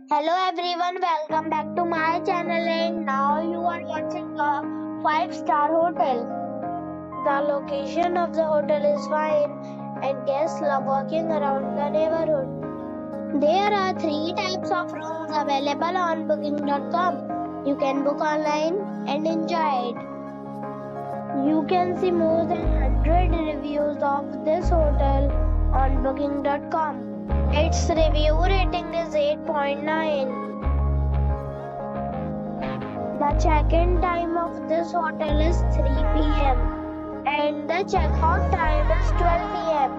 Hello everyone, welcome back to my channel and now you are watching a 5-star hotel. The location of the hotel is fine and guests love walking around the neighborhood. There are 3 types of rooms available on booking.com. You can book online and enjoy it. You can see more than 100 reviews of this hotel on booking.com. Its review rating is 8.9. The check-in time of this hotel is 3 p.m. and the check-out time is 12 p.m.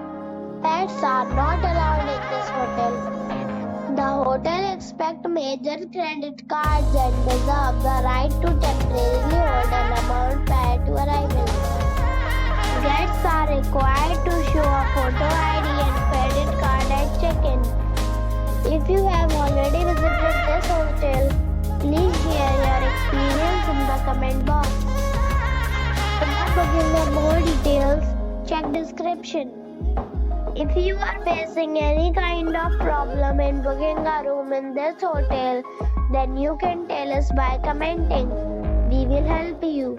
Pets are not allowed in this hotel. The hotel expects major credit cards and reserves the right to temporarily hold an amount prior to arrival. Guests are required to show a photo ID and credit card at check-in. If you have already visited this hotel, please share your experience in the comment box. For booking or more details, check description. If you are facing any kind of problem in booking a room in this hotel, then you can tell us by commenting. We will help you.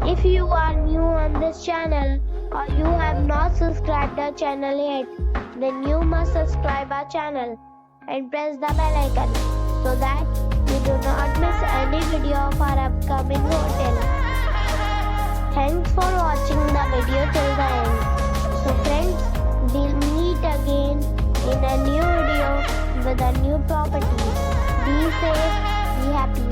If you are new on this channel or you have not subscribed our channel yet, then you must subscribe our channel and press the bell icon so that you do not miss any video of our upcoming hotel. Thanks for watching the video till the end. So friends, we'll meet again in a new video with a new property. Be safe, be happy.